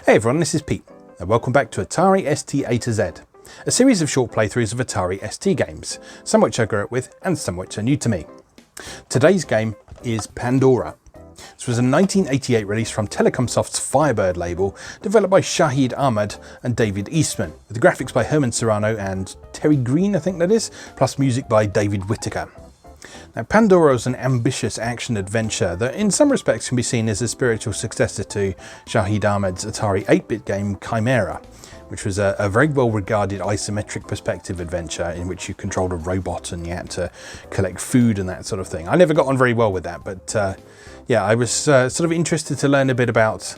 Hey everyone, this is Pete, and welcome back to Atari ST A to Z, a series of short playthroughs of Atari ST games, some which I grew up with and some which are new to me. Today's game is Pandora. This was a 1988 release from Telecomsoft's Firebird label, developed by Shahid, Ahmad and David Eastman, with graphics by Herman Serrano and Terry Green, I think that is, plus music by David Whittaker. Now, Pandora is an ambitious action-adventure that in some respects can be seen as a spiritual successor to Shahid Ahmad's Atari 8-bit game Chimera, which was a very well-regarded isometric perspective adventure in which you controlled a robot and you had to collect food and that sort of thing. I never got on very well with that, but yeah, I was sort of interested to learn a bit about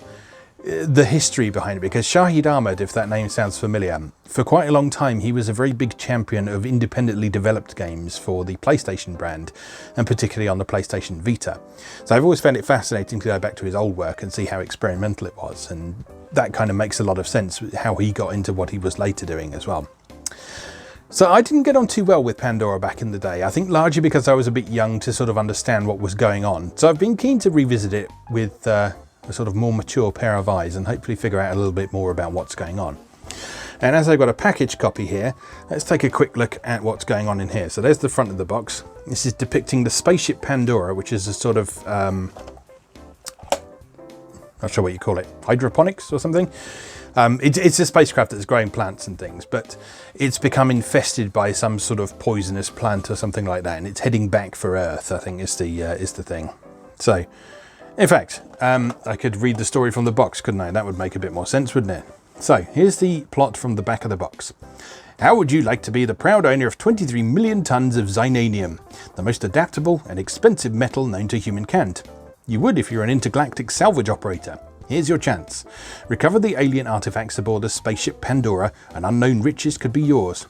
the history behind it, because Shahid Ahmad, if that name sounds familiar, for quite a long time he was a very big champion of independently developed games for the PlayStation brand, and particularly on the PlayStation Vita. So I've always found it fascinating to go back to his old work and see how experimental it was, and that kind of makes a lot of sense how he got into what he was later doing as well. So I didn't get on too well with Pandora back in the day, I think largely because I was a bit young to sort of understand what was going on. So I've been keen to revisit it with a sort of more mature pair of eyes and hopefully figure out a little bit more about what's going on. And as I've got a package copy here, let's take a quick look at what's going on in here. So there's the front of the box. This is depicting the spaceship Pandora, which is a sort of, not sure what you call it, hydroponics or something. It's a spacecraft that's growing plants and things, but it's become infested by some sort of poisonous plant or something like that, and it's heading back for Earth, I think is the thing. So, in fact, I could read the story from the box, couldn't I? That would make a bit more sense, wouldn't it? So, here's the plot from the back of the box. How would you like to be the proud owner of 23 million tons of Xynanium, the most adaptable and expensive metal known to humankind? You would if you're an intergalactic salvage operator. Here's your chance. Recover the alien artifacts aboard the spaceship Pandora, and unknown riches could be yours.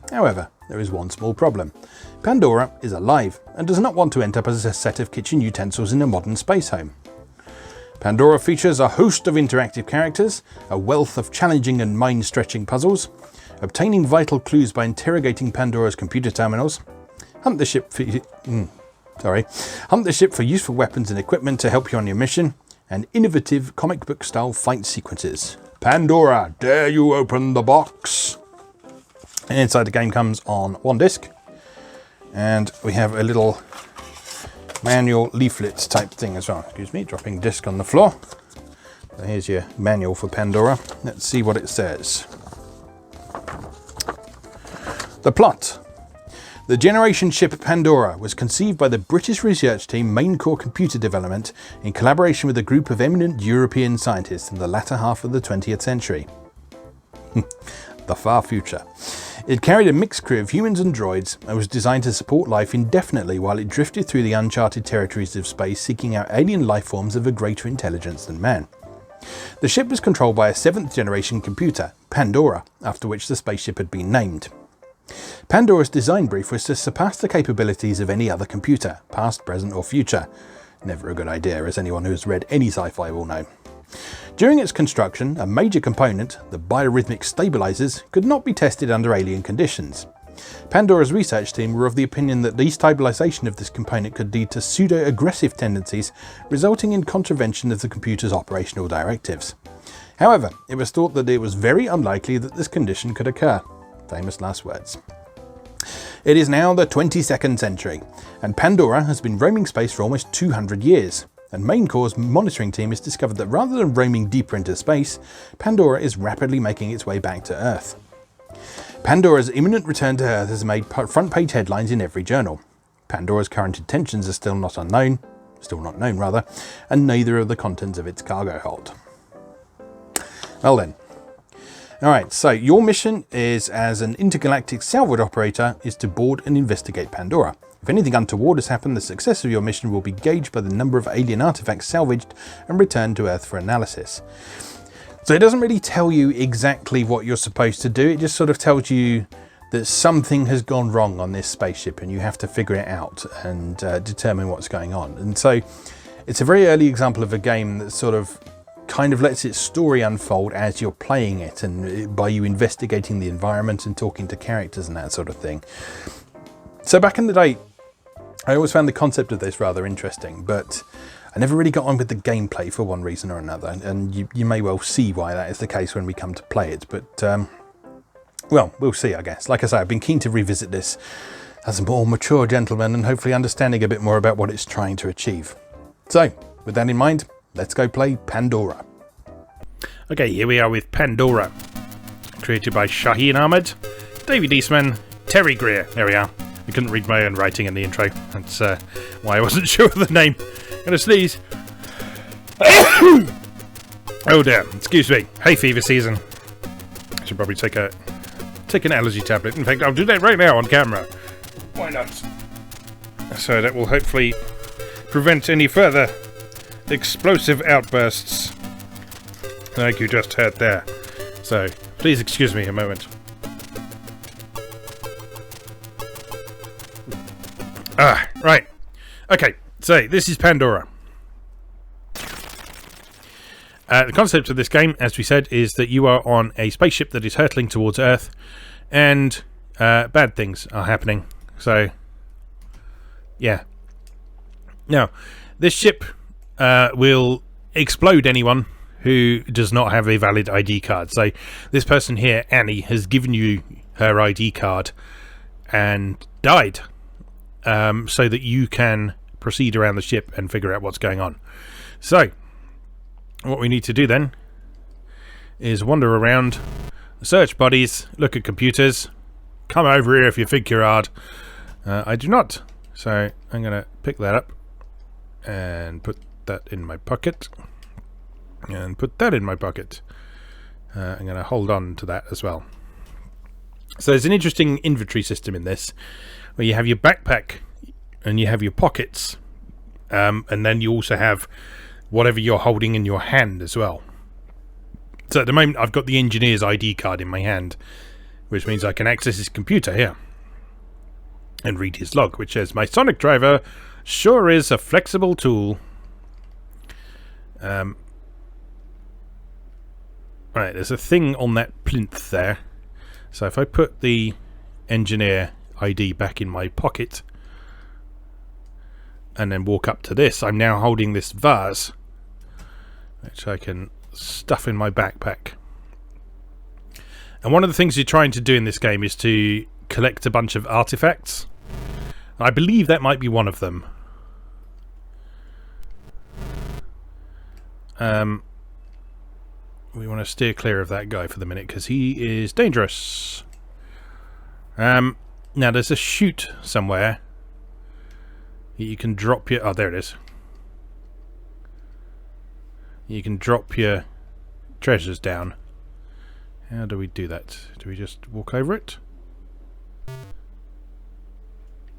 However, there is one small problem. Pandora is alive and does not want to end up as a set of kitchen utensils in a modern space home. Pandora features a host of interactive characters, a wealth of challenging and mind-stretching puzzles, obtaining vital clues by interrogating Pandora's computer terminals, hunt the ship for useful weapons and equipment to help you on your mission, and innovative comic book style fight sequences. Pandora, dare you open the box? And inside the game comes on one disc, and we have a little manual leaflet type thing as well. Excuse me, dropping disc on the floor. So here's your manual for Pandora. Let's see what it says. The plot. The generation ship Pandora was conceived by the British research team Main Core Computer Development in collaboration with a group of eminent European scientists in the latter half of the 20th century. The far future. It carried a mixed crew of humans and droids and was designed to support life indefinitely while it drifted through the uncharted territories of space, seeking out alien life forms of a greater intelligence than man. The ship was controlled by a 7th generation computer, Pandora, after which the spaceship had been named. Pandora's design brief was to surpass the capabilities of any other computer, past, present or future. Never a good idea, as anyone who has read any sci-fi will know. During its construction, a major component, the biorhythmic stabilizers, could not be tested under alien conditions. Pandora's research team were of the opinion that destabilization of this component could lead to pseudo-aggressive tendencies, resulting in contravention of the computer's operational directives. However, it was thought that it was very unlikely that this condition could occur. Famous last words. It is now the 22nd century, and Pandora has been roaming space for almost 200 years. And Main Core's monitoring team has discovered that rather than roaming deeper into space, Pandora is rapidly making its way back to Earth. Pandora's imminent return to Earth has made front-page headlines in every journal. Pandora's current intentions are still not known, and neither are the contents of its cargo hold. Well then. Alright, so your mission is, as an intergalactic salvage operator, is to board and investigate Pandora. If anything untoward has happened, the success of your mission will be gauged by the number of alien artifacts salvaged and returned to Earth for analysis. So it doesn't really tell you exactly what you're supposed to do, it just sort of tells you that something has gone wrong on this spaceship and you have to figure it out and determine what's going on. And so it's a very early example of a game that sort of kind of lets its story unfold as you're playing it, and by you investigating the environment and talking to characters and that sort of thing. So back in the day, I always found the concept of this rather interesting, but I never really got on with the gameplay for one reason or another, and you may well see why that is the case when we come to play it, but well, we'll see, I guess. Like I say, I've been keen to revisit this as a more mature gentleman and hopefully understanding a bit more about what it's trying to achieve. So, with that in mind, let's go play Pandora. Okay, here we are with Pandora, created by Shahid Ahmad, David Eastman, Terry Greer. There we are. I couldn't read my own writing in the intro. That's why I wasn't sure of the name. Gonna sneeze. Oh dear, excuse me. Hay fever season. I should probably take an allergy tablet. In fact, I'll do that right now on camera. Why not? So that will hopefully prevent any further explosive outbursts like you just heard there. So, please excuse me a moment. Right. Okay, so this is Pandora. The concept of this game, as we said, is that you are on a spaceship that is hurtling towards Earth, and bad things are happening. So, yeah. Now, this ship will explode anyone who does not have a valid ID card. So, this person here, Annie, has given you her ID card and died. So that you can proceed around the ship and figure out what's going on. So, what we need to do then is wander around, search bodies, look at computers, come over here if you think you're hard. I do not. So, I'm going to pick that up and put that in my pocket. And put that in my pocket. I'm going to hold on to that as well. So, there's an interesting inventory system in this, where you have your backpack and you have your pockets, and then you also have whatever you're holding in your hand as well. So at the moment I've got the engineer's ID card in my hand, which means I can access his computer here and read his log, which says, "My sonic driver sure is a flexible tool." Right, there's a thing on that plinth there. So if I put the engineer ID back in my pocket and then walk up to this, I'm now holding this vase which I can stuff in my backpack. And one of the things you're trying to do in this game is to collect a bunch of artifacts. I believe that might be one of them. We want to steer clear of that guy for the minute because he is dangerous. Now there's a chute somewhere. You can drop your... Oh, there it is. You can drop your treasures down. How do we do that? Do we just walk over it?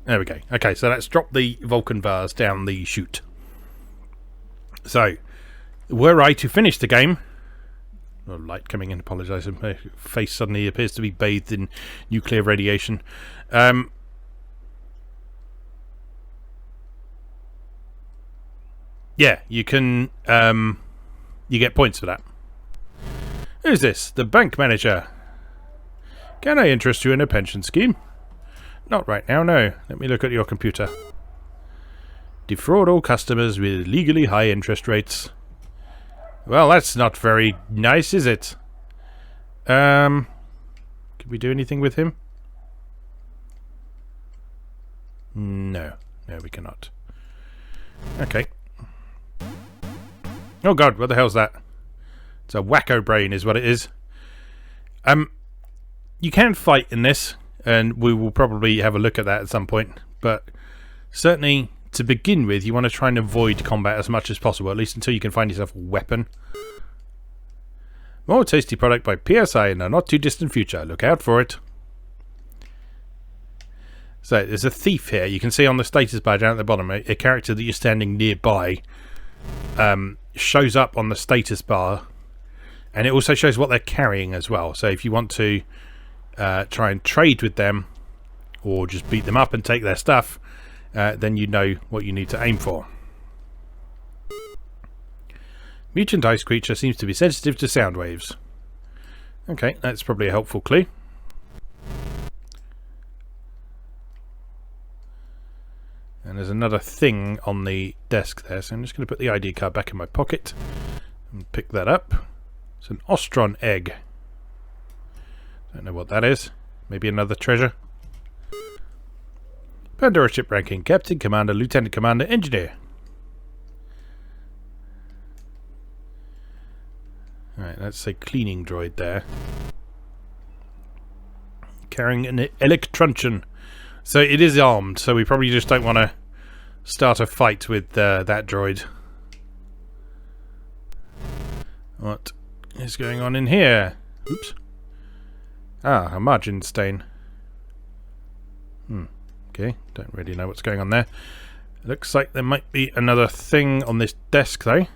There we go. Okay, so let's drop the Vulcan vase down the chute. So, were I to finish the game... Oh, light coming in, apologise. My face suddenly appears to be bathed in nuclear radiation. Yeah, you can... you get points for that. Who's this? The bank manager. Can I interest you in a pension scheme? Not right now, no. Let me look at your computer. Defraud all customers with legally high interest rates. Well, that's not very nice, is it? Can we do anything with him? No. No, we cannot. Okay. Oh god, what the hell's that? It's a wacko brain is what it is. You can fight in this, and we will probably have a look at that at some point, but certainly to begin with you want to try and avoid combat as much as possible, at least until you can find yourself a weapon. More tasty product by PSI in a not too distant future. Look out for it. So there's a thief here. You can see on the status bar down at the bottom a character that you're standing nearby shows up on the status bar, and it also shows what they're carrying as well. So if you want to try and trade with them or just beat them up and take their stuff, then you know what you need to aim for. Mutant ice creature seems to be sensitive to sound waves. Okay, that's probably a helpful clue. And there's another thing on the desk there, so I'm just going to put the ID card back in my pocket and pick that up. It's an Ostron egg. Don't know what that is. Maybe another treasure. Pandora ship ranking: Captain, Commander, Lieutenant Commander, Engineer. Alright, let's say cleaning droid there. Carrying an electruncheon. So it is armed, so we probably just don't want to start a fight with that droid. What is going on in here? Oops. Ah, a margin stain. Okay, don't really know what's going on there. Looks like there might be another thing on this desk, though.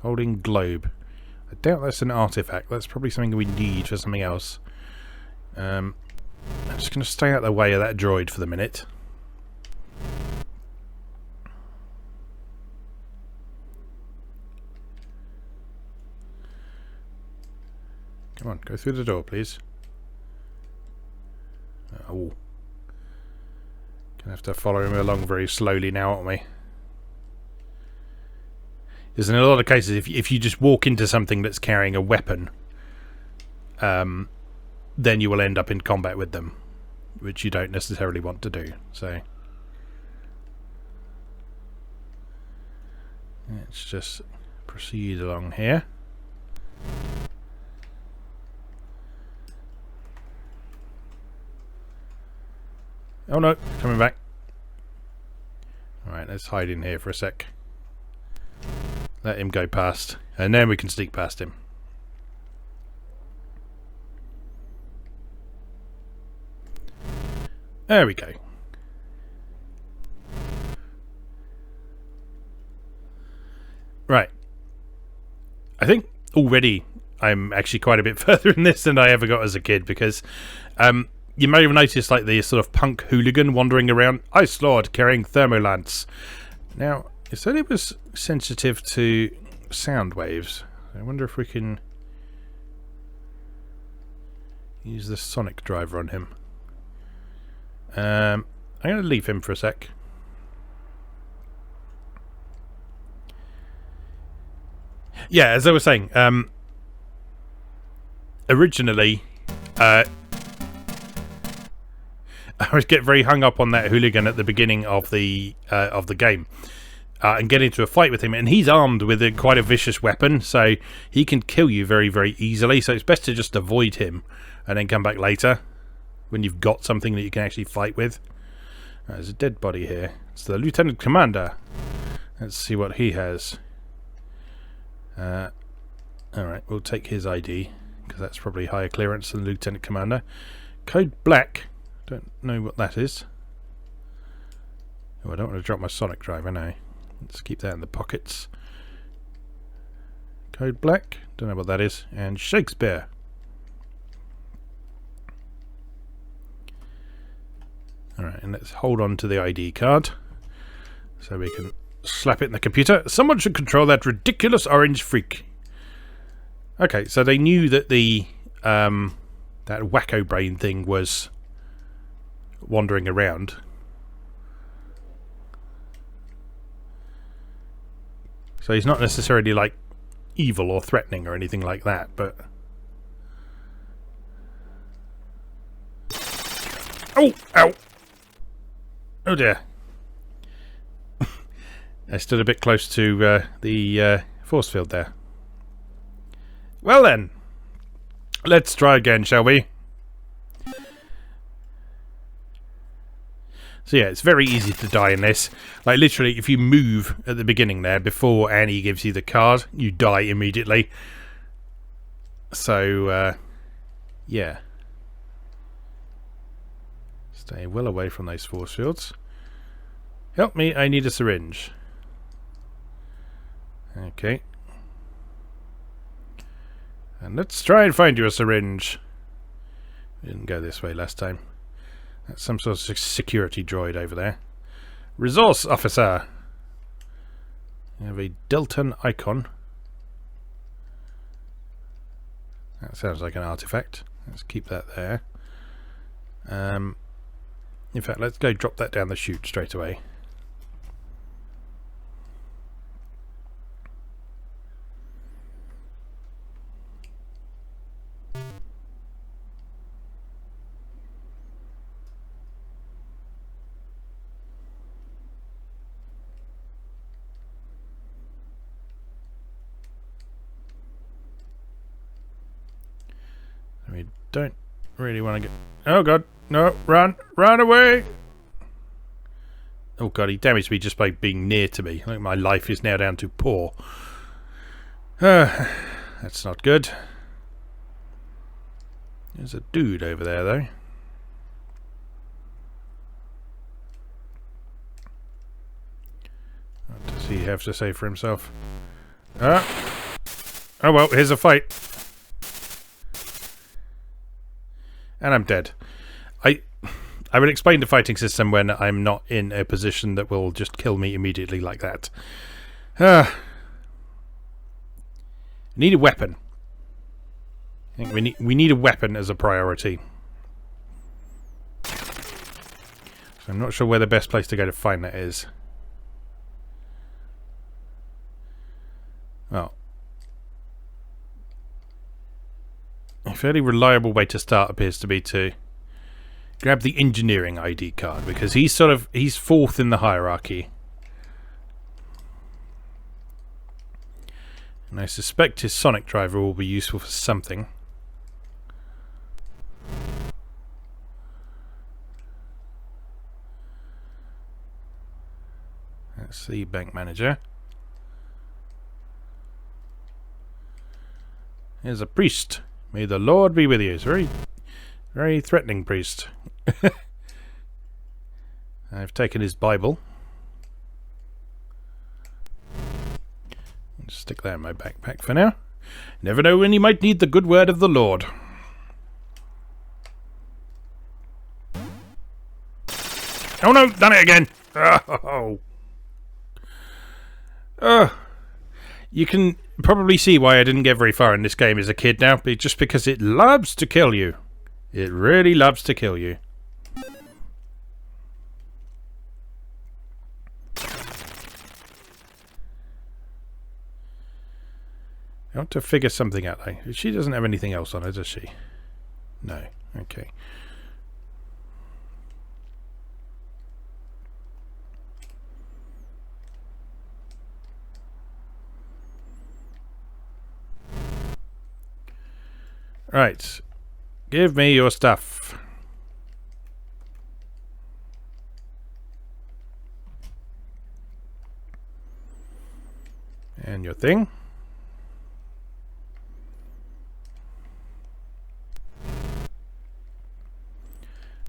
Holding globe. I doubt that's an artifact. That's probably something we need for something else. I'm just going to stay out of the way of that droid for the minute. Come on, go through the door, please. Oh. Gonna have to follow him along very slowly now, aren't we? Because in a lot of cases, if you just walk into something that's carrying a weapon, then you will end up in combat with them, which you don't necessarily want to do. So let's just proceed along here. Oh no, coming back. Alright, let's hide in here for a sec. Let him go past, and then we can sneak past him. There we go. Right. I think already I'm actually quite a bit further in this than I ever got as a kid, because you may have noticed like the sort of punk hooligan wandering around, Ice Lord carrying thermolance. Now, it said it was sensitive to sound waves. I wonder if we can use the sonic driver on him. I'm going to leave him for a sec. Yeah, as I was saying, originally, I would get very hung up on that hooligan at the beginning of the game, and get into a fight with him. And he's armed with quite a vicious weapon, so he can kill you very, very easily. So it's best to just avoid him and then come back later when you've got something that you can actually fight with. There's a dead body here. It's the Lieutenant Commander. Let's see what he has. Alright, we'll take his ID, because that's probably higher clearance than Lieutenant Commander. Code Black. Don't know what that is. Oh, I don't want to drop my sonic driver now. Let's keep that in the pockets. Code Black. Don't know what that is. And Shakespeare. Alright, and let's hold on to the ID card so we can slap it in the computer. Someone should control that ridiculous orange freak. Okay, so they knew that the that wacko brain thing was wandering around. So he's not necessarily like evil or threatening or anything like that, but oh, ow. Oh dear. I stood a bit close to the force field there. Well then, let's try again, shall we? So yeah, it's very easy to die in this. Like literally, if you move at the beginning there, before Annie gives you the card, you die immediately. So, yeah. Stay well away from those force fields. Help me, I need a syringe. Okay. And let's try and find you a syringe. We didn't go this way last time. That's some sort of security droid over there. Resource officer. You have a Delton icon. That sounds like an artifact. Let's keep that there. In fact, let's go drop that down the chute straight away. don't really want to get... Oh god, no, run away! Oh god, he damaged me just by being near to me. I think my life is now down to poor. That's not good. There's a dude over there though. What does he have to say for himself? Oh well, here's a fight. And I'm dead. I will explain the fighting system when I'm not in a position that will just kill me immediately like that. Need a weapon. I think we need a weapon as a priority. So I'm not sure where the best place to go to find that is. Well, a fairly reliable way to start appears to be to grab the engineering ID card, because he's fourth in the hierarchy. And I suspect his sonic driver will be useful for something. That's the bank manager. Here's a priest. May the Lord be with you. It's very, very threatening priest. I've taken his Bible. Just stick that in my backpack for now. Never know when you might need the good word of the Lord. Oh no, done it again. You can probably see why I didn't get very far in this game as a kid now, just because it loves to kill you. It really loves to kill you. I want to figure something out though. She doesn't have anything else on her, does she? No. Okay. Right. Give me your stuff. And your thing.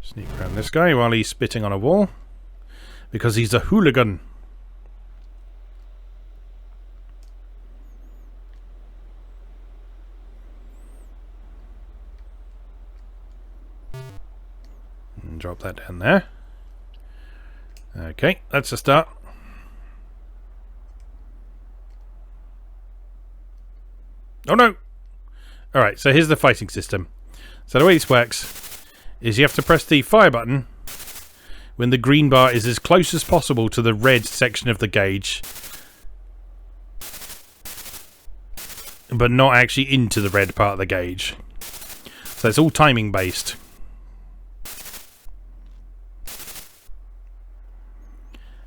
Sneak around this guy while he's spitting on a wall. Because he's a hooligan. And drop that down there. Okay, that's a start. Oh no! Alright, so here's the fighting system. So the way this works is you have to press the fire button when the green bar is as close as possible to the red section of the gauge, but not actually into the red part of the gauge. So it's all timing based.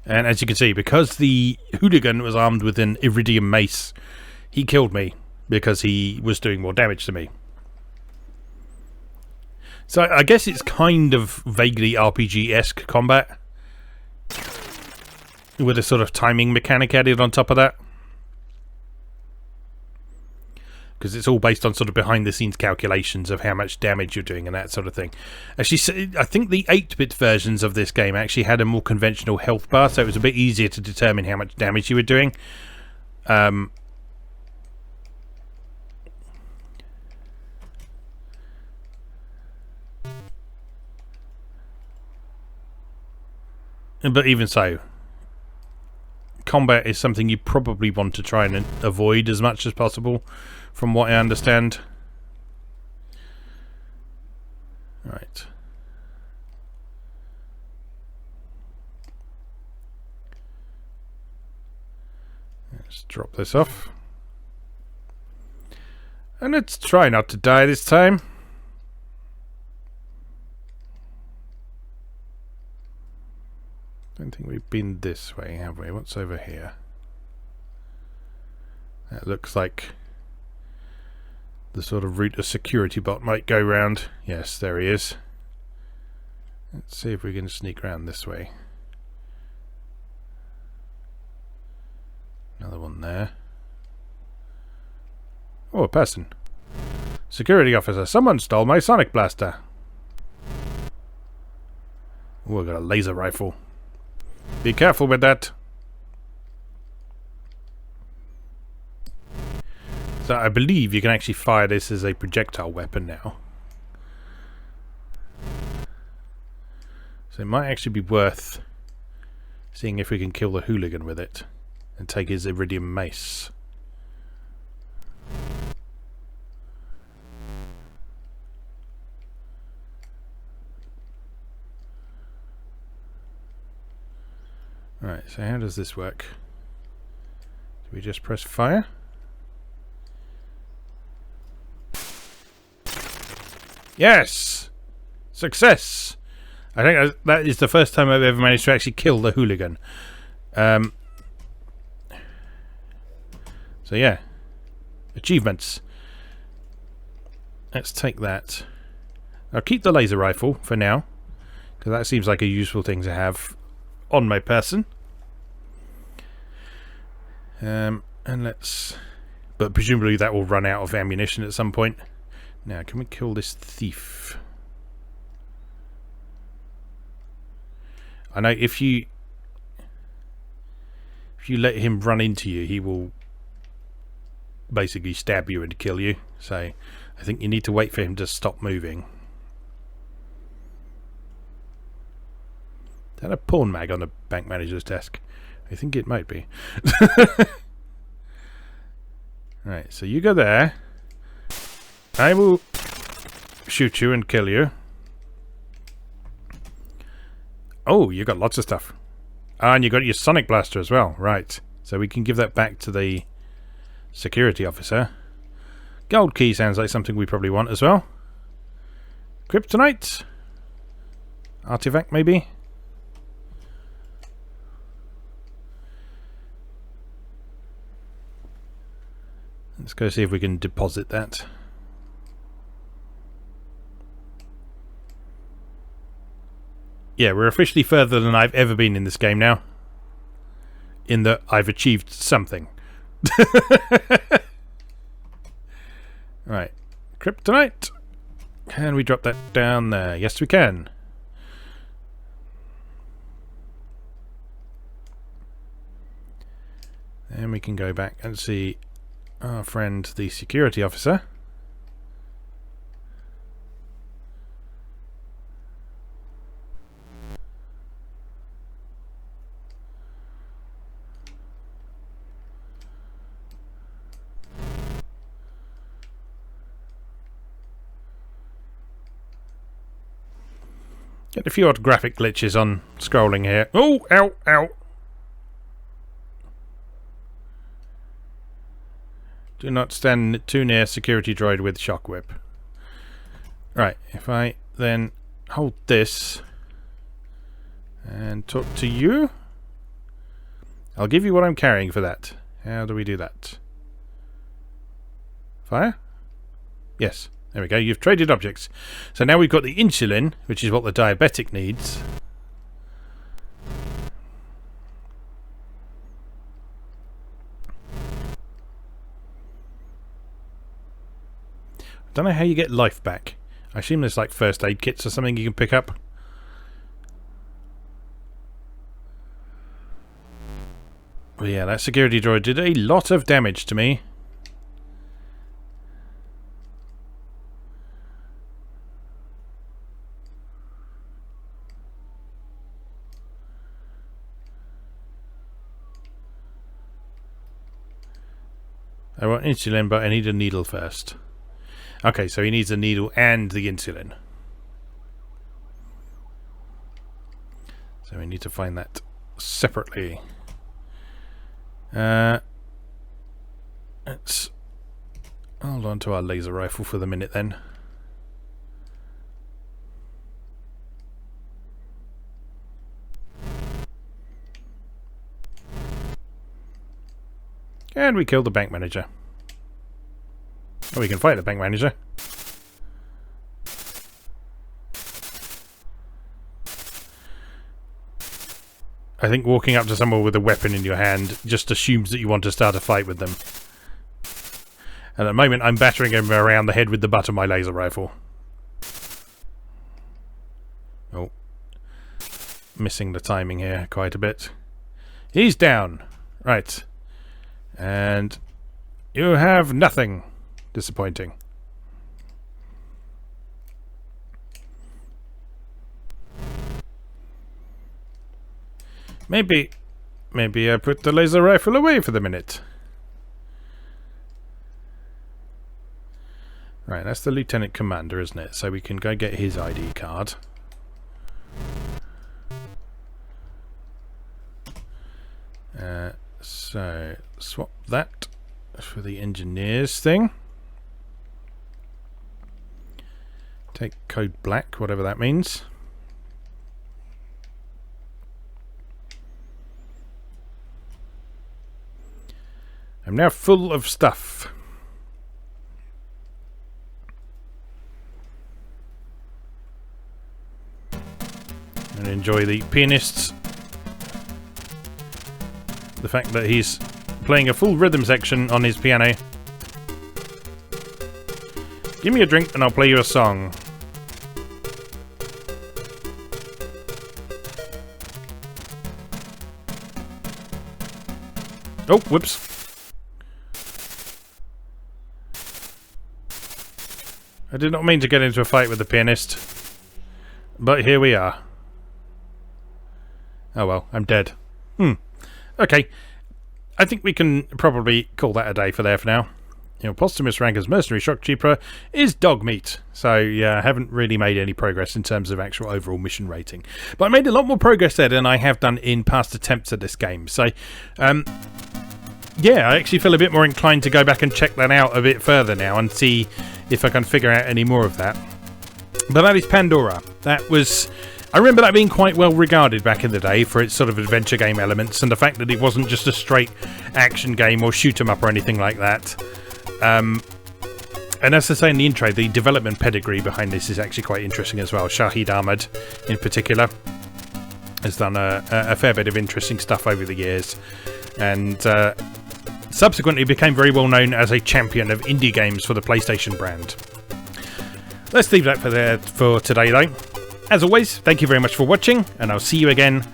And as you can see, because the hooligan was armed with an iridium mace, he killed me because he was doing more damage to me. So I guess it's kind of vaguely RPG-esque combat, with a sort of timing mechanic added on top of that. Because it's all based on sort of behind-the-scenes calculations of how much damage you're doing and that sort of thing. Actually, I think the 8-bit versions of this game actually had a more conventional health bar, so it was a bit easier to determine how much damage you were doing. But even so, combat is something you probably want to try and avoid as much as possible, from what I understand. Right. Let's drop this off. And let's try not to die this time. I don't think we've been this way, have we? What's over here? That looks like the sort of route a security bot might go round. Yes, there he is. Let's see if we can sneak around this way. Another one there. Oh, a person. Security officer, someone stole my sonic blaster. Oh, I got a laser rifle. Be careful with that. So I believe you can actually fire this as a projectile weapon now. So it might actually be worth seeing if we can kill the hooligan with it and take his iridium mace. Right, so how does this work? Do we just press fire? Yes! Success! I think that is the first time I've ever managed to actually kill the hooligan. So yeah. Achievements. Let's take that. I'll keep the laser rifle for now, because that seems like a useful thing to have on my person. And let's... But presumably that will run out of ammunition at some point. Now, can we kill this thief? I know if you let him run into you, he will basically stab you and kill you. So I think you need to wait for him to stop moving. Is that a pawn mag on the bank manager's desk? I think it might be. Right, so you go there. I will shoot you and kill you. Oh, you got lots of stuff. Ah, and you got your sonic blaster as well. Right, so we can give that back to the security officer. Gold key sounds like something we probably want as well. Kryptonite? Artifact, maybe? Let's go see if we can deposit that. Yeah, we're officially further than I've ever been in this game now. In that I've achieved something. Right. Kryptonite. Can we drop that down there? Yes, we can. Then we can go back and see our friend, the security officer. Get a few odd graphic glitches on scrolling here. Oh, ow, ow. Do not stand too near security droid with shock whip. Right, if I then hold this and talk to you, I'll give you what I'm carrying for that. How do we do that? Fire? Yes. There we go, you've traded objects. So now we've got the insulin, which is what the diabetic needs. I don't know how you get life back. I assume there's like first aid kits or something you can pick up. But yeah, that security droid did a lot of damage to me. I want insulin, but I need a needle first. Okay, so he needs a needle and the insulin. So we need to find that separately. Let's hold on to our laser rifle for the minute then. And we killed the bank manager. Oh, we can fight the bank manager. I think walking up to someone with a weapon in your hand just assumes that you want to start a fight with them. And at the moment, I'm battering him around the head with the butt of my laser rifle. Oh. Missing the timing here quite a bit. He's down. Right. And you have nothing. Disappointing. Maybe I put the laser rifle away for the minute. Right, that's the Lieutenant Commander, isn't it? So we can go get his ID card. So swap that for the engineers thing. Take code black, whatever that means. I'm now full of stuff. And enjoy the pianist's. The fact that he's playing a full rhythm section on his piano. Give me a drink and I'll play you a song. Oh, whoops. I did not mean to get into a fight with the pianist. But here we are. Oh well, I'm dead. Okay. I think we can probably call that a day for now. Your posthumous rank as mercenary shock trooper is dog meat. So yeah, I haven't really made any progress in terms of actual overall mission rating. But I made a lot more progress there than I have done in past attempts at this game. So yeah, I actually feel a bit more inclined to go back and check that out a bit further now and see if I can figure out any more of that. But that is Pandora. That was... I remember that being quite well regarded back in the day for its sort of adventure game elements and the fact that it wasn't just a straight action game or shoot 'em up or anything like that. And as I say in the intro, the development pedigree behind this is actually quite interesting as well. Shahid Ahmad, in particular, has done a fair bit of interesting stuff over the years, and subsequently became very well known as a champion of indie games for the PlayStation brand. Let's leave that for today, though. As always, thank you very much for watching, and I'll see you again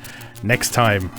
next time.